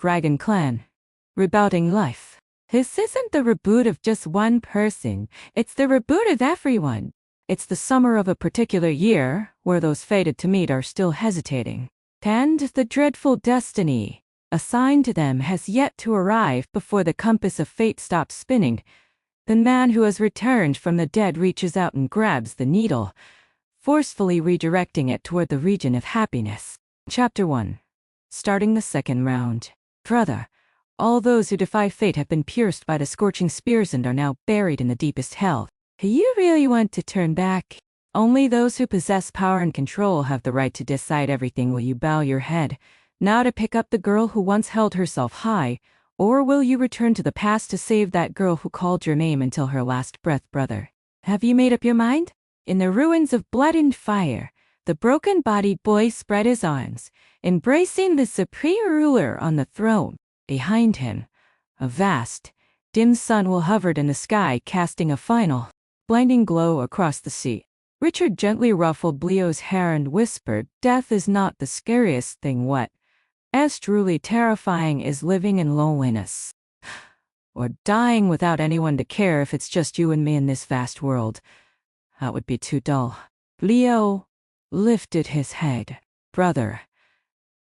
Dragon Clan. Rebooting life. This isn't the reboot of just one person, it's the reboot of everyone. It's the summer of a particular year, where those fated to meet are still hesitating. And the dreadful destiny assigned to them has yet to arrive before the compass of fate stops spinning. The man who has returned from the dead reaches out and grabs the needle, forcefully redirecting it toward the region of happiness. Chapter 1. Starting the second round. Brother, all those who defy fate have been pierced by the scorching spears and are now buried in the deepest hell. You really want to turn back? Only those who possess power and control have the right to decide everything. Will you bow your head, now to pick up the girl who once held herself high, or will you return to the past to save that girl who called your name until her last breath, brother? Have you made up your mind? In the ruins of blood and fire, the broken-bodied boy spread his arms, embracing the supreme ruler on the throne. Behind him, a vast, dim sun will hovered in the sky, casting a final, blinding glow across the sea. Richard gently ruffled Leo's hair and whispered, "Death is not the scariest thing. What is truly terrifying is living in loneliness. Or dying without anyone to care. If it's just you and me in this vast world, that would be too dull." Leo lifted his head. "Brother,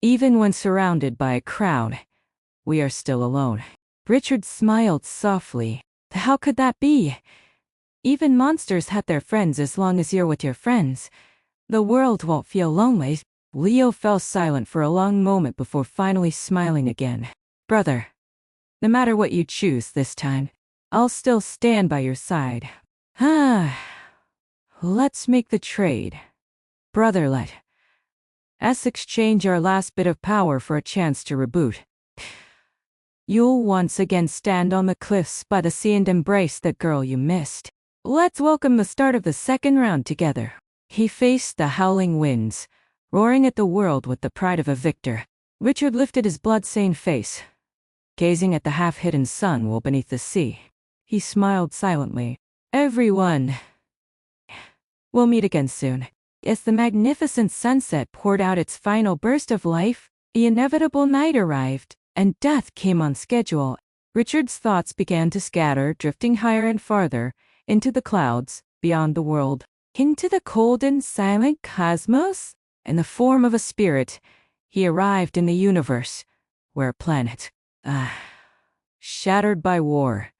even when surrounded by a crowd, we are still alone." Richard smiled softly. "How could that be? Even monsters have their friends. As long as you're with your friends, the world won't feel lonely." Leo fell silent for a long moment before finally smiling again. "Brother, no matter what you choose this time, I'll still stand by your side. Let's make the trade. Brother, let's exchange our last bit of power for a chance to reboot. You'll once again stand on the cliffs by the sea and embrace that girl you missed. Let's welcome the start of the second round together." He faced the howling winds, roaring at the world with the pride of a victor. Richard lifted his blood-stained face, gazing at the half-hidden sun well beneath the sea. He smiled silently. "Everyone, we'll meet again soon." As the magnificent sunset poured out its final burst of life, the inevitable night arrived, and death came on schedule. Richard's thoughts began to scatter, drifting higher and farther into the clouds, beyond the world, into the cold and silent cosmos. In the form of a spirit, he arrived in the universe, where a planet, shattered by war,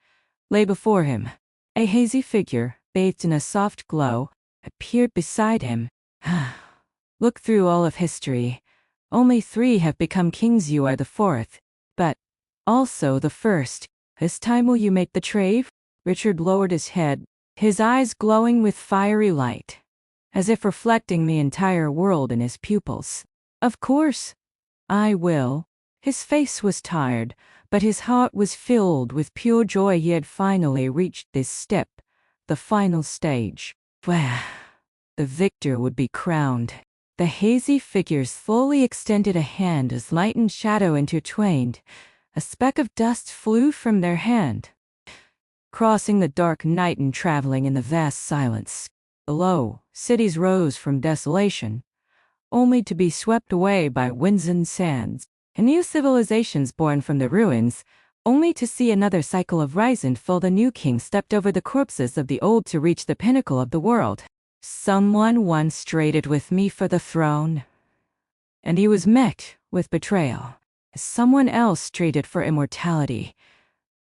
lay before him. A hazy figure, bathed in a soft glow, appeared beside him. "Look through all of history. Only 3 have become kings. You are the 4th, but also the 1st. This time will you make the trade?" Richard lowered his head, his eyes glowing with fiery light, as if reflecting the entire world in his pupils. "Of course, I will." His face was tired, but his heart was filled with pure joy. He had finally reached this step, the final stage, where the victor would be crowned. The hazy figure slowly extended a hand as light and shadow intertwined. A speck of dust flew from their hand, crossing the dark night and traveling in the vast silence. Below, cities rose from desolation, only to be swept away by winds and sands. And new civilizations born from the ruins, only to see another cycle of rise and fall. The new king stepped over the corpses of the old to reach the pinnacle of the world. Someone once traded with me for the throne, and he was met with betrayal. Someone else traded for immortality,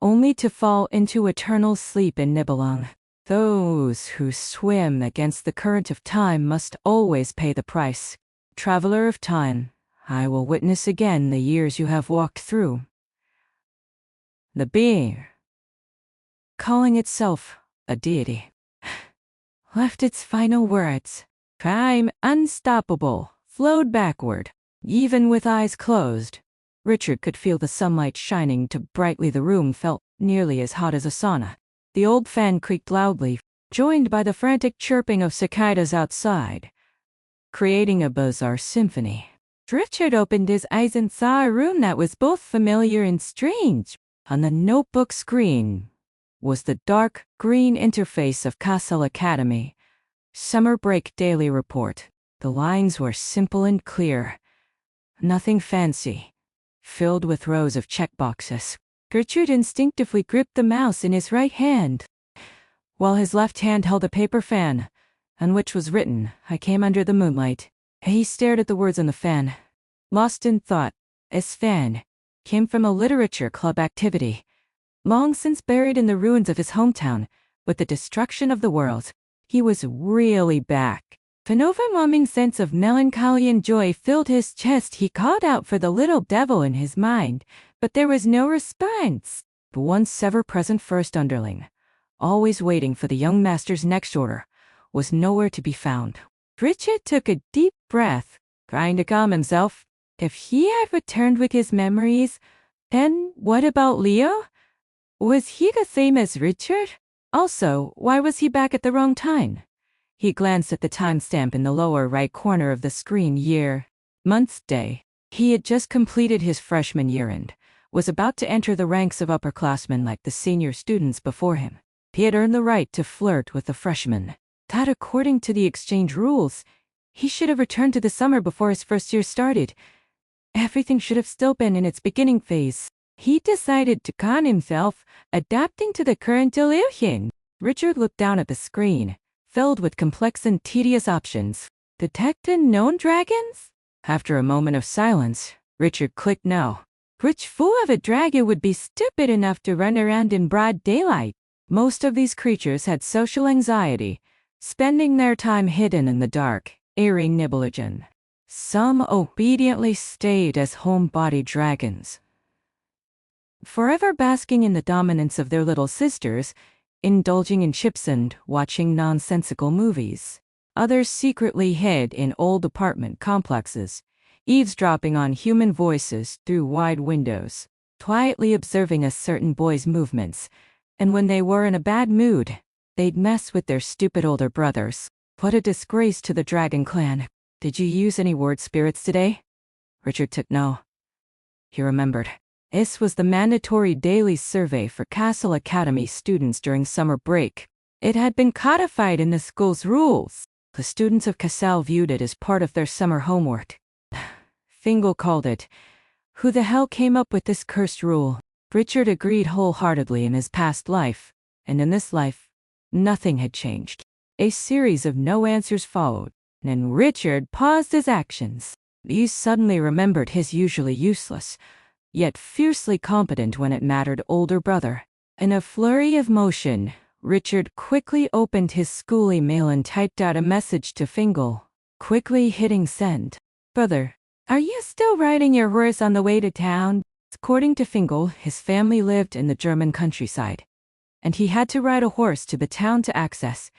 only to fall into eternal sleep in Nibelung. Those who swim against the current of time must always pay the price. Traveler of time, I will witness again the years you have walked through. The being, calling itself a deity, left its final words. Time, unstoppable, flowed backward. Even with eyes closed, Richard could feel the sunlight shining too brightly. The room felt nearly as hot as a sauna. The old fan creaked loudly, joined by the frantic chirping of cicadas outside, creating a bizarre symphony. Richard opened his eyes and saw a room that was both familiar and strange. On the notebook screen was the dark green interface of Castle Academy. Summer break daily report. The lines were simple and clear. Nothing fancy, filled with rows of checkboxes. Richard instinctively gripped the mouse in his right hand, while his left hand held a paper fan, on which was written, "I came under the moonlight." He stared at the words on the fan, lost in thought. His fan came from a literature club activity, long since buried in the ruins of his hometown. With the destruction of the world, he was really back. An overwhelming sense of melancholy and joy filled his chest. He called out for the little devil in his mind, but there was no response. The once ever-present first underling, always waiting for the young master's next order, was nowhere to be found. Richard took a deep breath, trying to calm himself. If he had returned with his memories, then what about Leo? Was he the same as Richard? Also, why was he back at the wrong time? He glanced at the timestamp in the lower right corner of the screen. Year, month, day. He had just completed his freshman year and was about to enter the ranks of upperclassmen like the senior students before him. He had earned the right to flirt with the freshmen. That, according to the exchange rules, he should have returned to the summer before his first year started. Everything should have still been in its beginning phase. He decided to calm himself, adapting to the current delusion. Richard looked down at the screen, filled with complex and tedious options. Detect unknown dragons? After a moment of silence, Richard clicked no. Which fool of a dragon would be stupid enough to run around in broad daylight? Most of these creatures had social anxiety, spending their time hidden in the dark, airing Nibelungen. Some obediently stayed as homebody dragons, forever basking in the dominance of their little sisters, indulging in chips and watching nonsensical movies. Others secretly hid in old apartment complexes, eavesdropping on human voices through wide windows, quietly observing a certain boy's movements, and when they were in a bad mood, they'd mess with their stupid older brothers. What a disgrace to the Dragon Clan. Did you use any word spirits today? Richard took no. He remembered. This was the mandatory daily survey for Castle Academy students during summer break. It had been codified in the school's rules. The students of Castle viewed it as part of their summer homework. Fingal called it, "Who the hell came up with this cursed rule?" Richard agreed wholeheartedly. In his past life, and in this life, nothing had changed. A series of no answers followed, and Richard paused his actions. He suddenly remembered his usually useless, yet fiercely competent when it mattered older brother. In a flurry of motion, Richard quickly opened his school email and typed out a message to Fingal, quickly hitting send. "Brother, are you still riding your horse on the way to town?" According to Fingal, his family lived in the German countryside, and he had to ride a horse to the town to access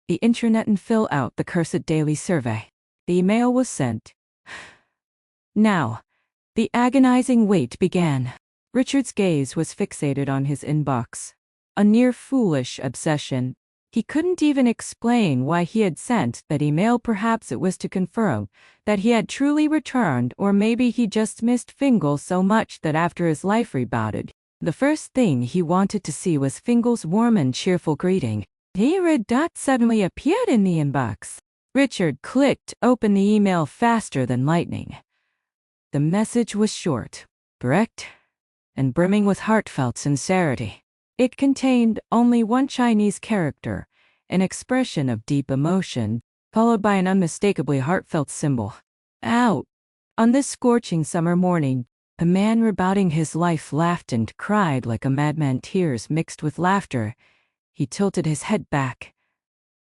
the internet and fill out the cursed daily survey. The email was sent. Now, the agonizing wait began. Richard's gaze was fixated on his inbox, a near foolish obsession. He couldn't even explain why he had sent that email. Perhaps it was to confirm that he had truly returned, or maybe he just missed Fingal so much that after his life rebounded, the first thing he wanted to see was Fingal's warm and cheerful greeting. A red dot suddenly appeared in the inbox. Richard clicked open the email faster than lightning. The message was short, direct, and brimming with heartfelt sincerity. It contained only one Chinese character, an expression of deep emotion, followed by an unmistakably heartfelt symbol. Out. On this scorching summer morning, the man rebooting his life laughed and cried like a madman, tears mixed with laughter. He tilted his head back,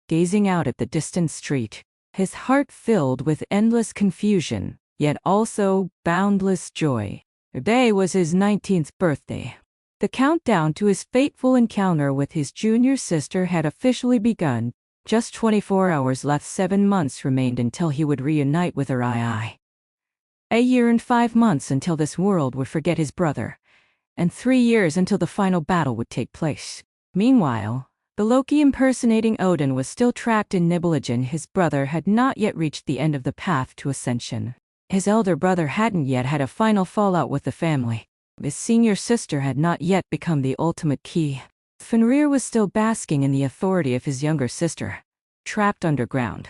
gazing out at the distant street, his heart filled with endless confusion, yet also boundless joy. Today was his 19th birthday. The countdown to his fateful encounter with his junior sister had officially begun. Just 24 hours left. 7 months remained until he would reunite with her. A year and 5 months until this world would forget his brother, and 3 years until the final battle would take place. Meanwhile, the Loki impersonating Odin was still trapped in Nibelungen. His brother had not yet reached the end of the path to ascension. His elder brother hadn't yet had a final fallout with the family. His senior sister had not yet become the ultimate key. Fenrir was still basking in the authority of his younger sister, trapped underground,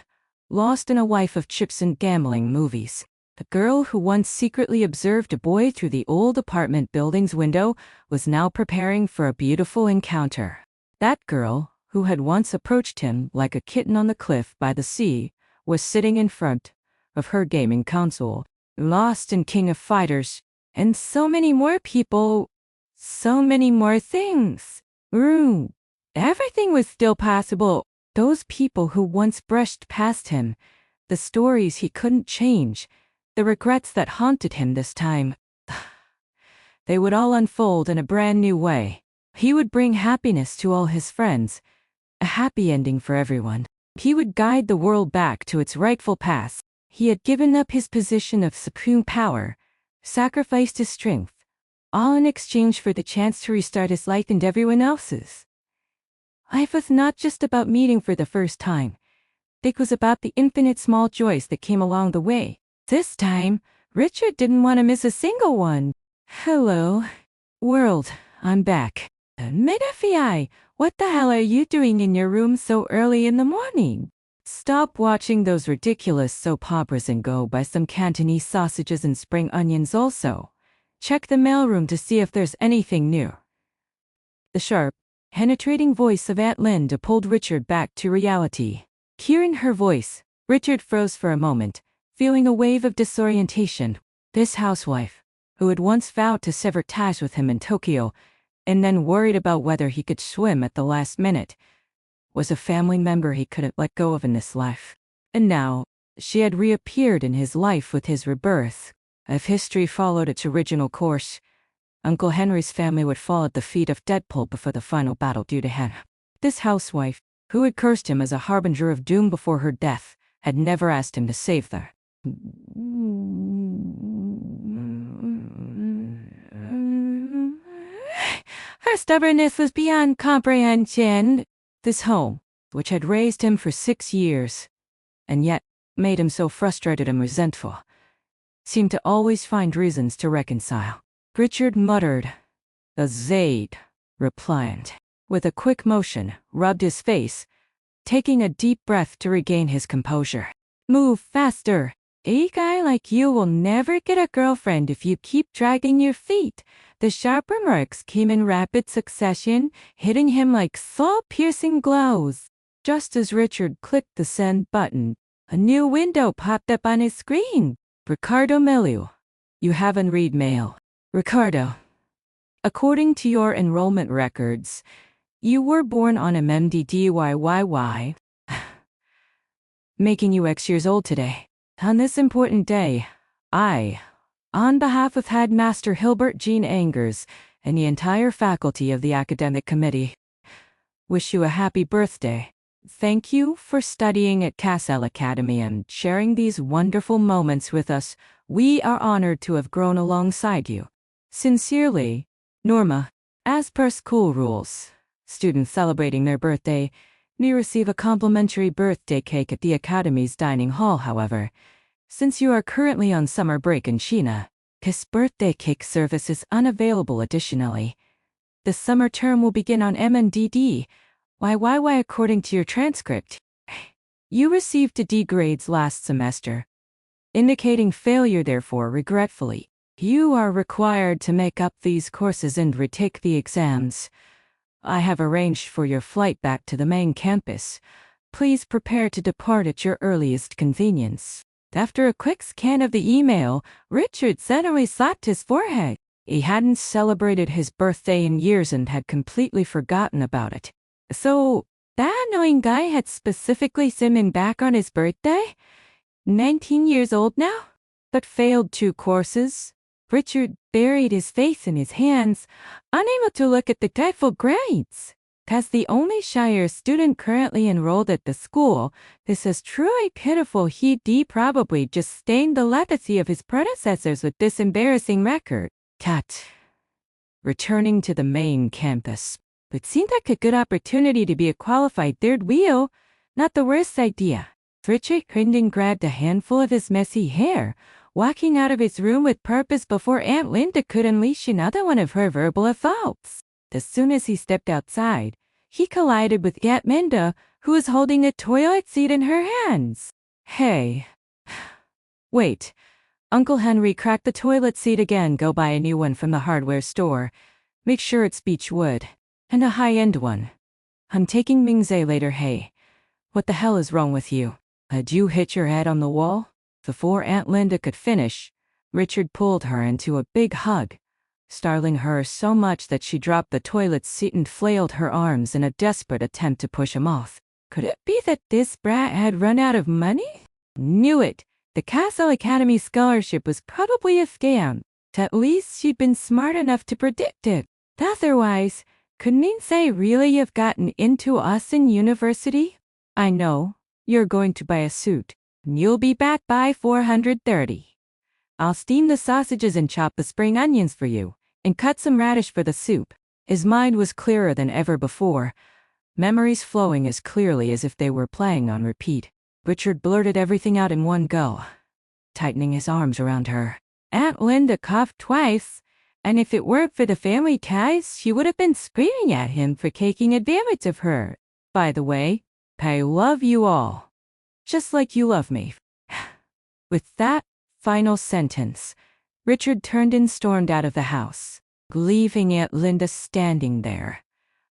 lost in a life of chips and gambling movies. The girl who once secretly observed a boy through the old apartment building's window was now preparing for a beautiful encounter. That girl, who had once approached him like a kitten on the cliff by the sea, was sitting in front of her gaming console, lost in King of Fighters, and so many more people, so many more things. Everything was still possible. Those people who once brushed past him, the stories he couldn't change, the regrets that haunted him this time, they would all unfold in a brand new way. He would bring happiness to all his friends, a happy ending for everyone. He would guide the world back to its rightful path. He had given up his position of supreme power, sacrificed his strength, all in exchange for the chance to restart his life and everyone else's. Life was not just about meeting for the first time. It was about the infinite small joys that came along the way. This time, Richard didn't want to miss a single one. Hello, world, I'm back. Defying, what the hell are you doing in your room so early in the morning? Stop watching those ridiculous soap operas and go buy some Cantonese sausages and spring onions also. Check the mailroom to see if there's anything new. The sharp, penetrating voice of Aunt Linda pulled Richard back to reality. Hearing her voice, Richard froze for a moment, feeling a wave of disorientation. This housewife, who had once vowed to sever ties with him in Tokyo, and then worried about whether he could swim at the last minute, was a family member he couldn't let go of in this life. And now, she had reappeared in his life with his rebirth. If history followed its original course, Uncle Henry's family would fall at the feet of Deadpool before the final battle due to Hannah. This housewife, who had cursed him as a harbinger of doom before her death, had never asked him to save her. Her stubbornness was beyond comprehension. This home, which had raised him for 6 years, and yet made him so frustrated and resentful, seemed to always find reasons to reconcile. Richard muttered. The Zaid replied. With a quick motion, rubbed his face, taking a deep breath to regain his composure. Move faster. A guy like you will never get a girlfriend if you keep dragging your feet. The sharp remarks came in rapid succession, hitting him like soul-piercing blows. Just as Richard clicked the send button, a new window popped up on his screen. Ricardo Melu. You haven't read mail. Ricardo. According to your enrollment records, you were born on MMDDYYY, making you X years old today. On this important day, I, on behalf of Headmaster Hilbert Jean Angers and the entire faculty of the academic committee, wish you a happy birthday. Thank you for studying at Cassell Academy and sharing these wonderful moments with us. We are honored to have grown alongside you. Sincerely, Norma. As per school rules, students celebrating their birthday may receive a complimentary birthday cake at the Academy's dining hall. However, since you are currently on summer break in China, this birthday cake service is unavailable. Additionally, the summer term will begin on MNDD. YYY. According to your transcript, you received a D grades last semester, indicating failure. Therefore, regretfully, you are required to make up these courses and retake the exams. I have arranged for your flight back to the main campus. Please prepare to depart at your earliest convenience. After a quick scan of the email, Richard suddenly slapped his forehead. He hadn't celebrated his birthday in years and had completely forgotten about it. So, that annoying guy had specifically sent him back on his birthday? 19 years old now? But failed 2 courses? Richard buried his face in his hands, unable to look at the dreadful grades. As the only Shire student currently enrolled at the school, this is truly pitiful. He'd probably just stained the legacy of his predecessors with this embarrassing record. Returning to the main campus. It seemed like a good opportunity to be a qualified third wheel. Not the worst idea. Richard Crinden grabbed a handful of his messy hair, walking out of his room with purpose before Aunt Linda could unleash another one of her verbal assaults. As soon as he stepped outside, he collided with Aunt Linda, who was holding a toilet seat in her hands. Hey. Wait. Uncle Henry cracked the toilet seat again. Go buy a new one from the hardware store. Make sure it's beech wood. And a high-end one. I'm taking Mingze later. Hey, what the hell is wrong with you? Had you hit your head on the wall? Before Aunt Linda could finish, Richard pulled her into a big hug, startling her so much that she dropped the toilet seat and flailed her arms in a desperate attempt to push him off. Could it be that this brat had run out of money? Knew it. The Castle Academy scholarship was probably a scam. At least she'd been smart enough to predict it. Otherwise, could Mingze really have gotten into Austin University? I know. You're going to buy a suit. You'll be back by 4:30. I'll steam the sausages and chop the spring onions for you, and cut some radish for the soup. His mind was clearer than ever before, memories flowing as clearly as if they were playing on repeat. Richard blurted everything out in one go, tightening his arms around her. Aunt Linda coughed twice, and if it weren't for the family ties, she would have been screaming at him for taking advantage of her. By the way, I love you all, just like you love me. With that final sentence, Richard turned and stormed out of the house, leaving Aunt Linda standing there,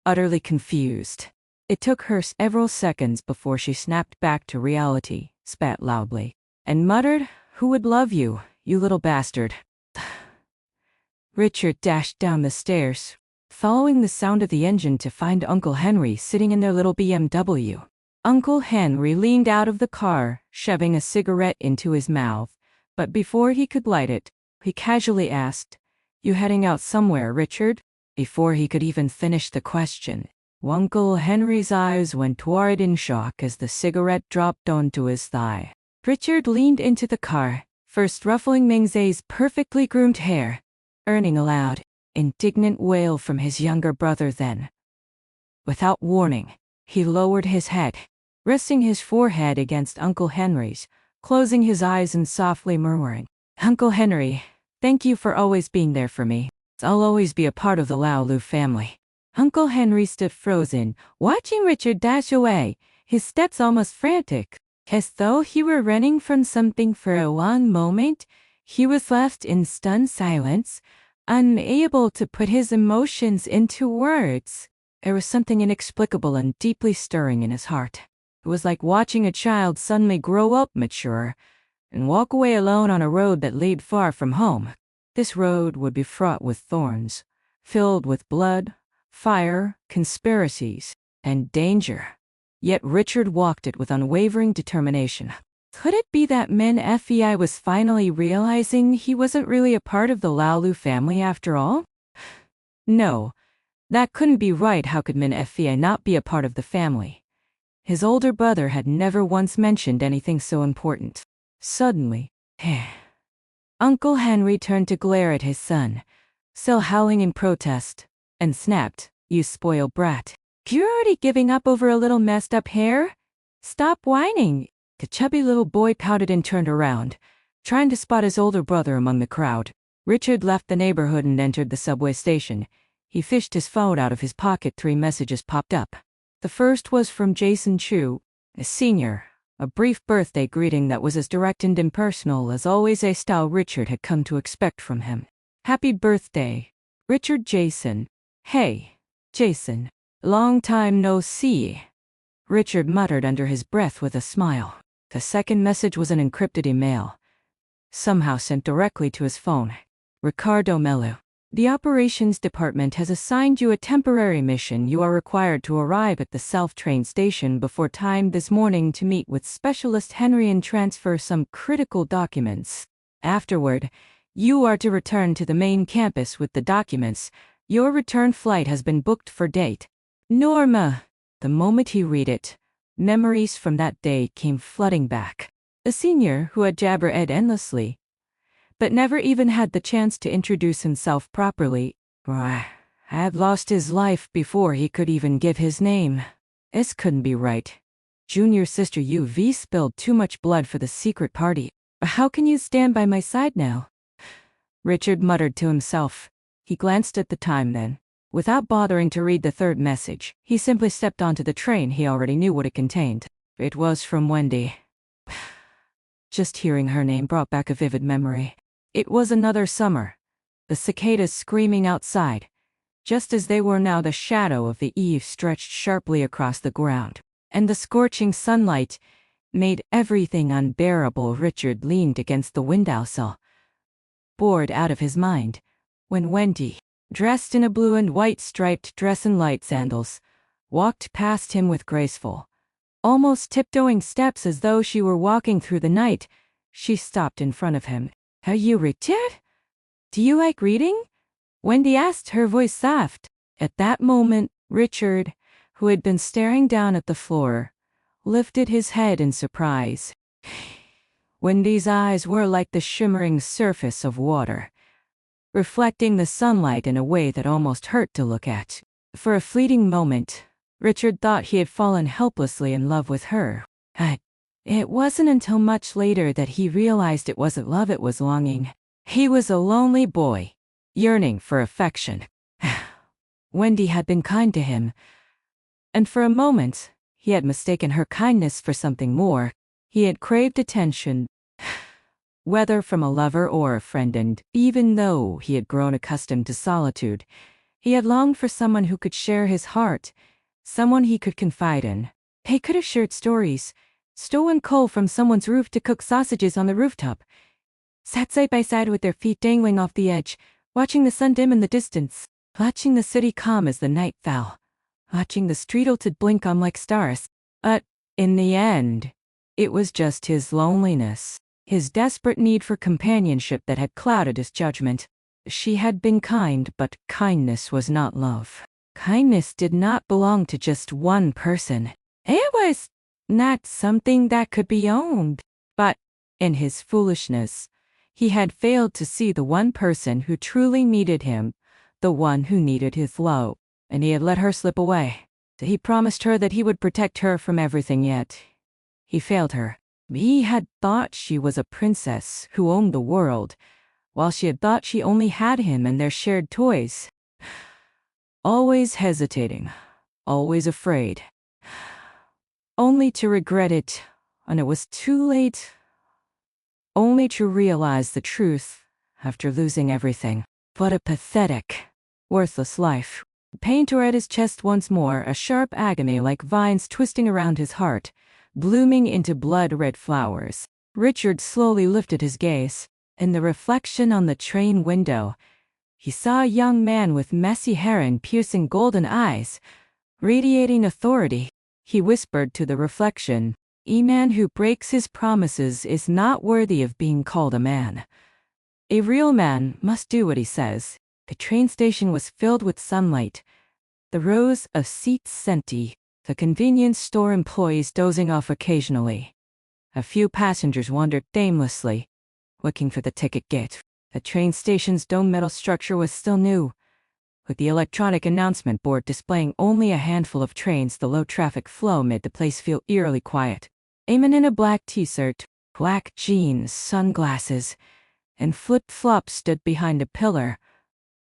utterly confused. It took her several seconds before she snapped back to reality, spat loudly, and muttered, "Who would love you, you little bastard?" Richard dashed down the stairs, following the sound of the engine to find Uncle Henry sitting in their little BMW. Uncle Henry leaned out of the car, shoving a cigarette into his mouth, but before he could light it, he casually asked, "You heading out somewhere, Richard?" Before he could even finish the question, Uncle Henry's eyes went wide in shock as the cigarette dropped onto his thigh. Richard leaned into the car, first ruffling Mingze's perfectly groomed hair, earning a loud, indignant wail from his younger brother. Then, without warning, he lowered his head, resting his forehead against Uncle Henry's, closing his eyes and softly murmuring, "Uncle Henry, thank you for always being there for me. I'll always be a part of the Laolu family." Uncle Henry stood frozen, watching Richard dash away, his steps almost frantic. As though he were running from something for a long moment, he was left in stunned silence, unable to put his emotions into words. There was something inexplicable and deeply stirring in his heart. It was like watching a child suddenly grow up mature and walk away alone on a road that led far from home. This road would be fraught with thorns, filled with blood, fire, conspiracies, and danger. Yet Richard walked it with unwavering determination. Could it be that Min Fei was finally realizing he wasn't really a part of the Laolu family after all? No, that couldn't be right. How could Min Fei not be a part of the family? His older brother had never once mentioned anything so important. Suddenly, Uncle Henry turned to glare at his son, still howling in protest, and snapped, "You spoiled brat. You're already giving up over a little messed up hair? Stop whining." The chubby little boy pouted and turned around, trying to spot his older brother among the crowd. Richard left the neighborhood and entered the subway station. He fished his phone out of his pocket. 3 messages popped up. The first was from Jason Chu, a senior, a brief birthday greeting that was as direct and impersonal as always, a style Richard had come to expect from him. "Happy birthday, Richard Jason." "Hey, Jason. Long time no see," Richard muttered under his breath with a smile. The second message was an encrypted email, somehow sent directly to his phone. "Ricardo Melu. The operations department has assigned you a temporary mission. You are required to arrive at the self-train station before time this morning to meet with Specialist Henry and transfer some critical documents. Afterward, you are to return to the main campus with the documents. Your return flight has been booked for date. Norma." The moment he read it, memories from that day came flooding back. A senior who had jabbered endlessly, but never even had the chance to introduce himself properly, had lost his life before he could even give his name. This couldn't be right. Junior sister UV spilled too much blood for the secret party. How can you stand by my side now? Richard muttered to himself. He glanced at the time then. Without bothering to read the third message, he simply stepped onto the train. He already knew what it contained. It was from Wendy. Just hearing her name brought back a vivid memory. It was another summer. The cicadas screaming outside. Just as they were now, the shadow of the eve stretched sharply across the ground, and the scorching sunlight made everything unbearable. Richard leaned against the windowsill, bored out of his mind, when Wendy, dressed in a blue and white striped dress and light sandals, walked past him with graceful, almost tiptoeing steps as though she were walking through the night. She stopped in front of him. "Are you Richard? Do you like reading?" Wendy asked, her voice soft. At that moment, Richard, who had been staring down at the floor, lifted his head in surprise. Wendy's eyes were like the shimmering surface of water, reflecting the sunlight in a way that almost hurt to look at. For a fleeting moment, Richard thought he had fallen helplessly in love with her. It wasn't until much later that he realized it wasn't love, it was longing. He was a lonely boy, yearning for affection. Wendy had been kind to him, and for a moment, he had mistaken her kindness for something more. He had craved attention, whether from a lover or a friend, and even though he had grown accustomed to solitude, he had longed for someone who could share his heart, someone he could confide in. They could have shared stories, stolen coal from someone's roof to cook sausages on the rooftop, sat side by side with their feet dangling off the edge, watching the sun dim in the distance, watching the city calm as the night fell, watching the street tilted blink on like stars. But, in the end, it was just his loneliness, his desperate need for companionship that had clouded his judgment. She had been kind, but kindness was not love. Kindness did not belong to just one person. It was not something that could be owned. But, in his foolishness, he had failed to see the one person who truly needed him, the one who needed his love, and he had let her slip away. He promised her that he would protect her from everything, yet he failed her. He had thought she was a princess who owned the world, while she had thought she only had him and their shared toys. Always hesitating, always afraid, only to regret it when it was too late, only to realize the truth after losing everything. What a pathetic, worthless life. Pain tore at his chest once more, a sharp agony like vines twisting around his heart, blooming into blood-red flowers. Richard slowly lifted his gaze. In the reflection on the train window, he saw a young man with messy hair and piercing golden eyes, radiating authority. He whispered to the reflection, "A man who breaks his promises is not worthy of being called a man. A real man must do what he says." The train station was filled with sunlight, the rows of seats empty, the convenience store employees dozing off occasionally. A few passengers wandered aimlessly, looking for the ticket gate. The train station's dome metal structure was still new, with the electronic announcement board displaying only a handful of trains. The low traffic flow made the place feel eerily quiet. A man in a black t-shirt, black jeans, sunglasses, and flip-flops stood behind a pillar,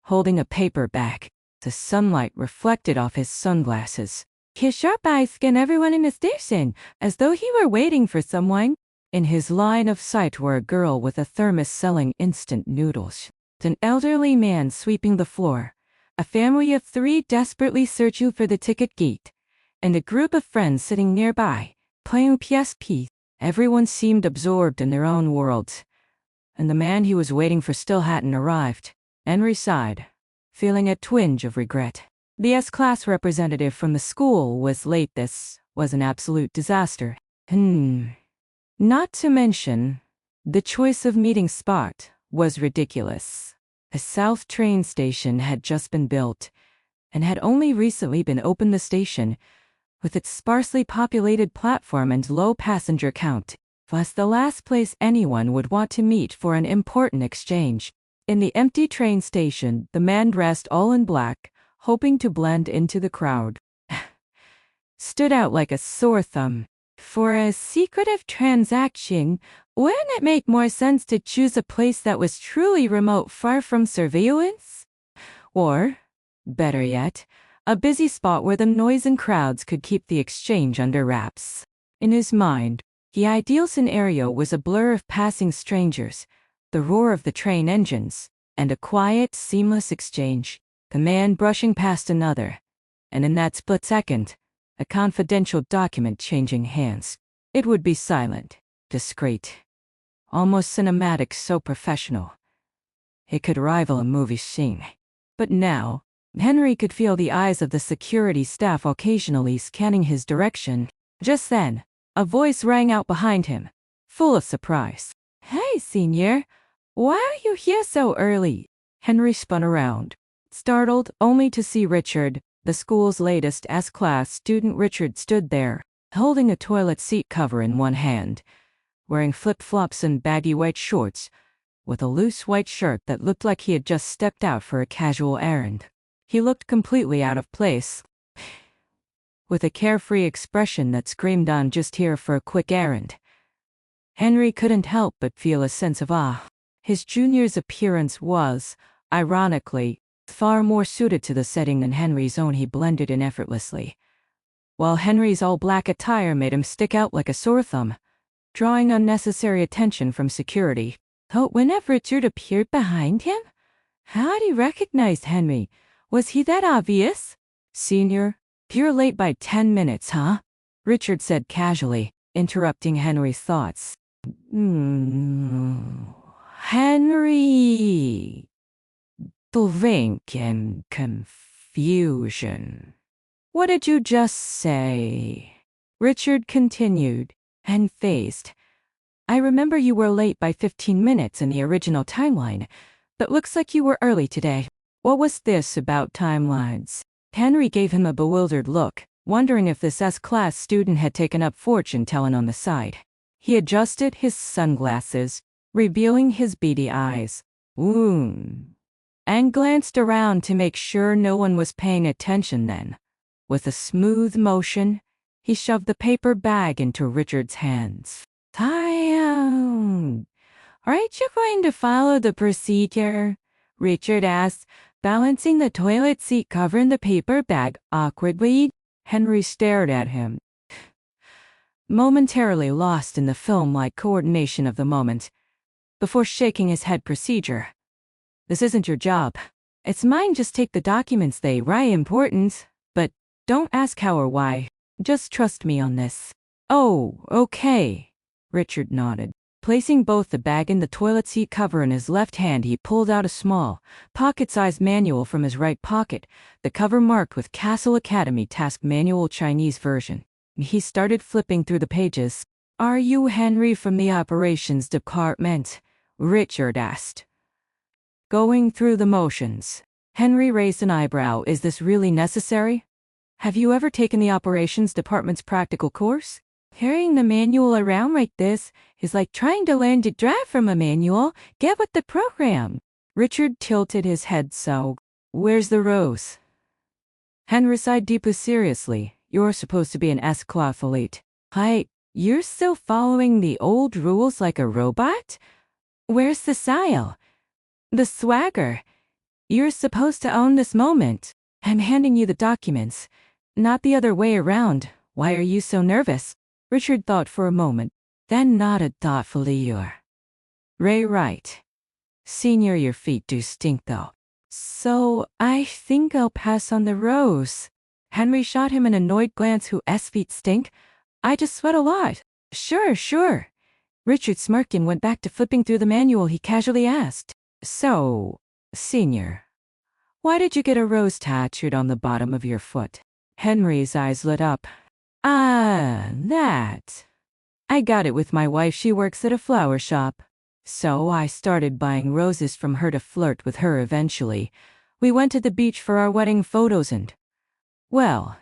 holding a paper bag. The sunlight reflected off his sunglasses. His sharp eyes scanned everyone in the station, as though he were waiting for someone. In his line of sight were a girl with a thermos selling instant noodles, an elderly man sweeping the floor, a family of 3 desperately searching for the ticket gate, and a group of friends sitting nearby, playing PSP. Everyone seemed absorbed in their own worlds, and the man he was waiting for still hadn't arrived. Henry sighed, feeling a twinge of regret. The S-class representative from the school was late. This was an absolute disaster. Not to mention, the choice of meeting spot was ridiculous. A south train station had just been built, and had only recently been opened. The station, with its sparsely populated platform and low passenger count, was the last place anyone would want to meet for an important exchange. In the empty train station, the man dressed all in black, hoping to blend into the crowd, stood out like a sore thumb. For a secretive transaction, wouldn't it make more sense to choose a place that was truly remote, far from surveillance? Or, better yet, a busy spot where the noise and crowds could keep the exchange under wraps. In his mind, The ideal scenario was a blur of passing strangers, the roar of the train engines, and a quiet, seamless exchange, a man brushing past another, and in that split second, a confidential document changing hands. It would be silent, discreet, almost cinematic, so professional. It could rival a movie scene. But now, Henry could feel the eyes of the security staff occasionally scanning his direction. Just then, a voice rang out behind him, full of surprise. "Hey, Senior, why are you here so early?" Henry spun around, startled only to see Richard, the school's latest S-class student. Richard stood there, holding a toilet seat cover in one hand, wearing flip-flops and baggy white shorts, with a loose white shirt that looked like he had just stepped out for a casual errand. He looked completely out of place, with a carefree expression that screamed, "I'm just here for a quick errand." Henry couldn't help but feel a sense of awe. His junior's appearance was, ironically, far more suited to the setting than Henry's own. He blended in effortlessly, while Henry's all-black attire made him stick out like a sore thumb, drawing unnecessary attention from security. Oh, whenever Richard appeared behind him, how'd he recognize Henry? Was he that obvious? "Senior, you're late by 10 minutes, huh?" Richard said casually, interrupting Henry's thoughts. Henry, blink in confusion. "What did you just say?" Richard continued, and faced. "I remember you were late by 15 minutes in the original timeline, but looks like you were early today. What was this about timelines?" Henry gave him a bewildered look, wondering if this S-class student had taken up fortune telling on the side. He adjusted his sunglasses, revealing his beady eyes, and glanced around to make sure no one was paying attention. Then, with a smooth motion, he shoved the paper bag into Richard's hands. "Aren't you going to follow the procedure?" Richard asked, balancing the toilet seat cover in the paper bag awkwardly. Henry stared at him, momentarily lost in the film-like coordination of the moment, before shaking his head. "Procedure? This isn't your job. It's mine. Just take the documents. They are important, but don't ask how or why. Just trust me on this." "Oh, okay." Richard nodded. Placing both the bag and the toilet seat cover in his left hand, he pulled out a small, pocket-sized manual from his right pocket, the cover marked with Castle Academy Task Manual Chinese version. He started flipping through the pages. "Are you Henry from the operations department?" Richard asked, going through the motions. Henry raised an eyebrow. "Is this really necessary? Have you ever taken the operations department's practical course? Carrying the manual around like this is like trying to learn to drive from a manual. Get with the program." Richard tilted his head. "So, where's the rose?" Henry sighed deeply. "Seriously, you're supposed to be an S-class elite. You're still following the old rules like a robot? Where's the style? The swagger? You're supposed to own this moment. I'm handing you the documents, not the other way around. Why are you so nervous?" Richard thought for a moment, then nodded thoughtfully. "You're right. Senior, your feet do stink though. So I think I'll pass on the rose." Henry shot him an annoyed glance. "Whose feet stink? I just sweat a lot." Sure. Richard smirked and went back to flipping through the manual. He casually asked, "So, Senior, why did you get a rose tattooed on the bottom of your foot?" Henry's eyes lit up. That. I got it with my wife. She works at a flower shop. So I started buying roses from her to flirt with her eventually. We went to the beach for our wedding photos and, well,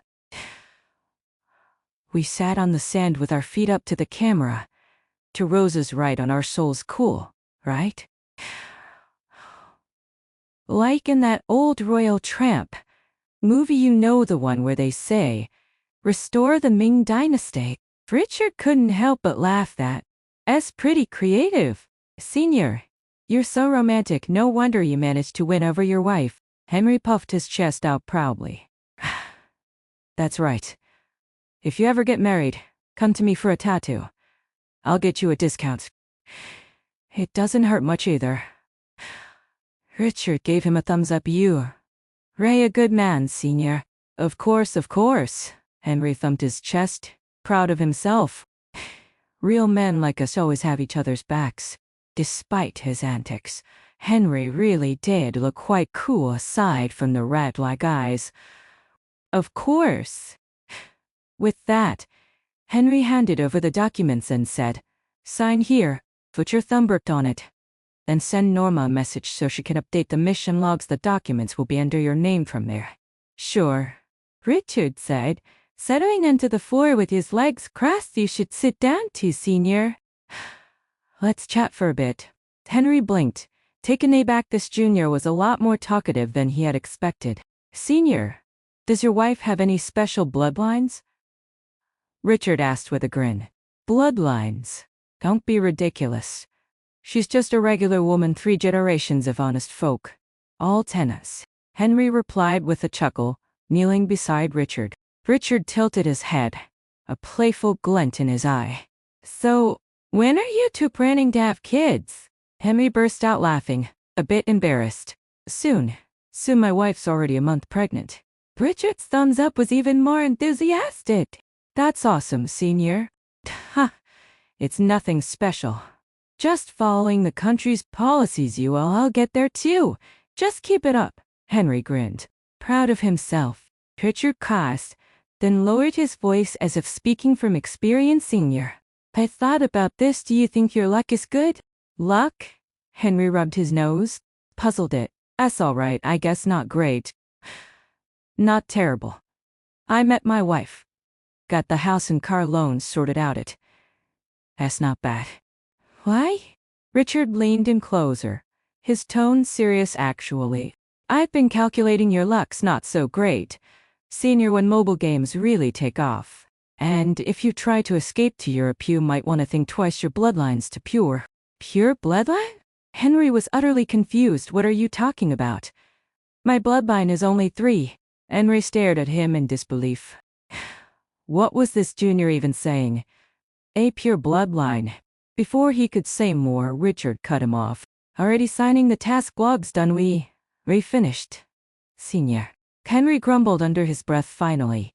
we sat on the sand with our feet up to the camera. To roses right on our souls. Cool, right? Like in that old Royal Tramp movie, you know, the one where they say, "Restore the Ming Dynasty." Richard couldn't help but laugh. That's pretty creative. "Senior, you're so romantic. No wonder you managed to win over your wife." Henry puffed his chest out proudly. "That's right. If you ever get married, come to me for a tattoo. I'll get you a discount. It doesn't hurt much either. Richard gave him a thumbs up. You. Ray, a good man, Senior. Of course, of course. Henry thumped his chest, proud of himself. Real men like us always have each other's backs. Despite his antics, Henry really did look quite cool aside from the rat-like eyes. Of course. With that, Henry handed over the documents and said, "Sign here, put your thumbprint on it. Then send Norma a message so she can update the mission logs. The documents will be under your name from there." "Sure," Richard said, settling into the floor with his legs crossed. "You should sit down too, Senior. Let's chat for a bit." Henry blinked, taken aback. This junior was a lot more talkative than he had expected. "Senior, does your wife have any special bloodlines?" Richard asked with a grin. "Bloodlines? Don't be ridiculous. She's just a regular woman, 3 generations of honest folk. All tennis." Henry replied with a chuckle, kneeling beside Richard. Richard tilted his head, a playful glint in his eye. "So, when are you two planning to have kids?" Henry burst out laughing, a bit embarrassed. Soon. My wife's already a month pregnant." Richard's thumbs up was even more enthusiastic. "That's awesome, Senior." "Ha, it's nothing special. Just following the country's policies. I'll get there too. Just keep it up." Henry grinned, proud of himself. Richard cursed, then lowered his voice as if speaking from experience. "Senior, I thought about this. Do you think your luck is good?" "Luck?" Henry rubbed his nose, puzzled it. "That's all right, I guess. Not great. Not terrible. I met my wife. Got the house and car loans sorted out. That's not bad." "Why?" Richard leaned in closer, his tone serious. "Actually, I've been calculating. Your luck's not so great, Senior, when mobile games really take off. And if you try to escape to Europe, you might want to think twice. Your bloodline's too pure." "Pure bloodline?" Henry was utterly confused. "What are you talking about?" "My bloodline is only 3. Henry stared at him in disbelief. What was this junior even saying? A pure bloodline? Before he could say more, Richard cut him off. "Already signing the task logs done. We finished, Senior." Henry grumbled under his breath. "Finally.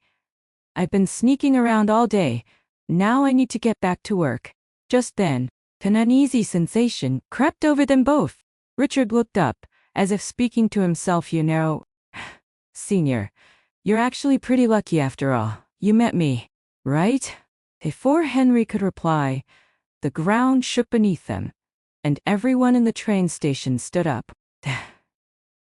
I've been sneaking around all day. Now I need to get back to work." Just then, an uneasy sensation crept over them both. Richard looked up, as if speaking to himself. "You know, Senior, you're actually pretty lucky after all. You met me, right?" Before Henry could reply, the ground shook beneath them, and everyone in the train station stood up,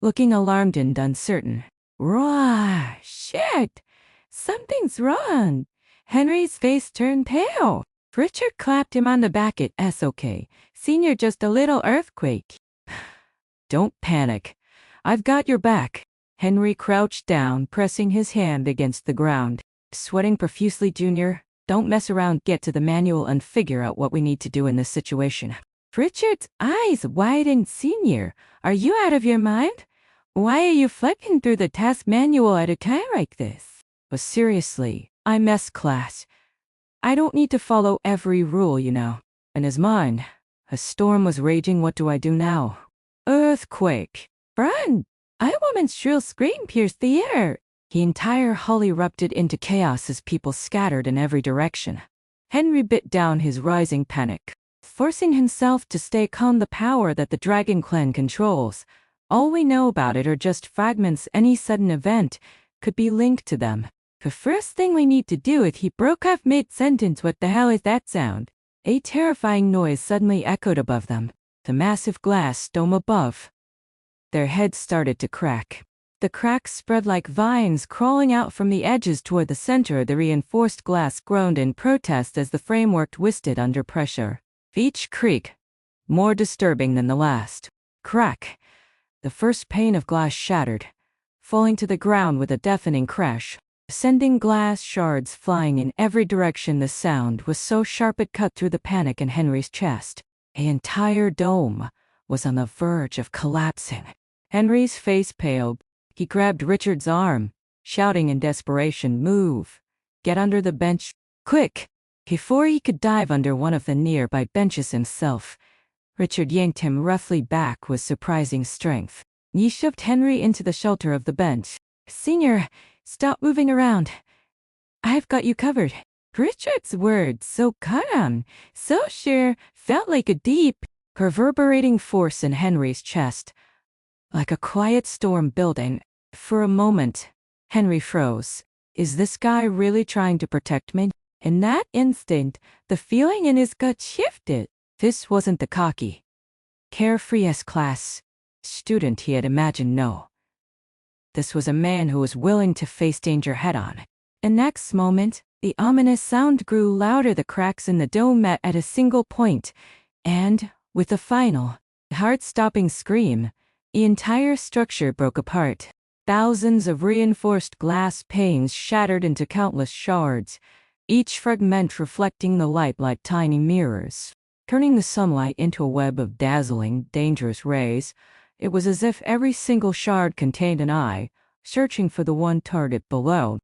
looking alarmed and uncertain. "Rah, shit! Something's wrong." Henry's face turned pale. Richard clapped him on the back. "It's okay, Senior, just a little earthquake. Don't panic. I've got your back." Henry crouched down, pressing his hand against the ground. Sweating profusely. "Junior, don't mess around. Get to the manual and figure out what we need to do in this situation." Richard's eyes widened. "Senior, are you out of your mind? Why are you flicking through the task manual at a time like this?" "But seriously, I'm S class. I don't need to follow every rule, you know." In his mind, a storm was raging. "What do I do now?" "Earthquake. Run!" A woman's shrill scream pierced the air. The entire hall erupted into chaos as people scattered in every direction. Henry bit down his rising panic, forcing himself to stay calm. "The power that the Dragon Clan controls. All we know about it are just fragments. Any sudden event could be linked to them. The first thing we need to do." He broke off mid-sentence. "What the hell is that sound?" A terrifying noise suddenly echoed above them. The massive glass dome above their heads started to crack. The cracks spread like vines, crawling out from the edges toward the center. The reinforced glass groaned in protest as the framework twisted under pressure. Each creak, more disturbing than the last. Crack! The first pane of glass shattered, falling to the ground with a deafening crash, sending glass shards flying in every direction. The sound was so sharp it cut through the panic in Henry's chest. The entire dome was on the verge of collapsing. Henry's face paled. He grabbed Richard's arm, shouting in desperation, "Move! Get under the bench! Quick!" Before he could dive under one of the nearby benches himself, Richard yanked him roughly back with surprising strength. He shoved Henry into the shelter of the bench. "Senior, stop moving around. I've got you covered." Richard's words, so calm, so sure, felt like a deep, reverberating force in Henry's chest, like a quiet storm building. For a moment, Henry froze. Is this guy really trying to protect me? In that instant, the feeling in his gut shifted. This wasn't the cocky, carefree S-class student he had imagined, no. This was a man who was willing to face danger head-on. The next moment, the ominous sound grew louder. The cracks in the dome met at a single point, and, with a final, heart-stopping scream, the entire structure broke apart. Thousands of reinforced glass panes shattered into countless shards, each fragment reflecting the light like tiny mirrors, turning the sunlight into a web of dazzling, dangerous rays. It was as if every single shard contained an eye, searching for the one target below.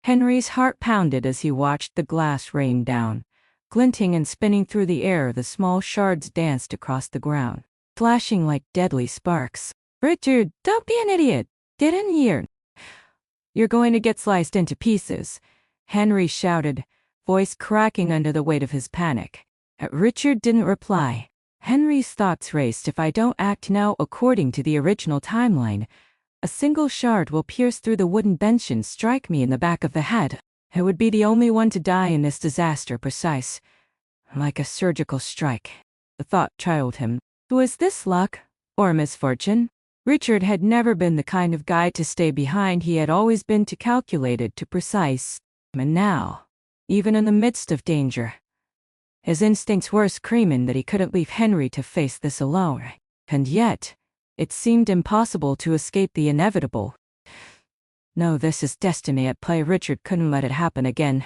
Henry's heart pounded as he watched the glass rain down. Glinting and spinning through the air, the small shards danced across the ground, flashing like deadly sparks. "Richard, don't be an idiot. Get in here. You're going to get sliced into pieces," Henry shouted, voice cracking under the weight of his panic. Richard didn't reply. Henry's thoughts raced. If I don't act now according to the original timeline, a single shard will pierce through the wooden bench and strike me in the back of the head. I would be the only one to die in this disaster, precise, like a surgical strike. The thought chilled him. Was this luck or misfortune? Richard had never been the kind of guy to stay behind. He had always been too calculated, too precise. And now, even in the midst of danger, his instincts were screaming that he couldn't leave Henry to face this alone. And yet, it seemed impossible to escape the inevitable. No, this is destiny at play. Richard couldn't let it happen again.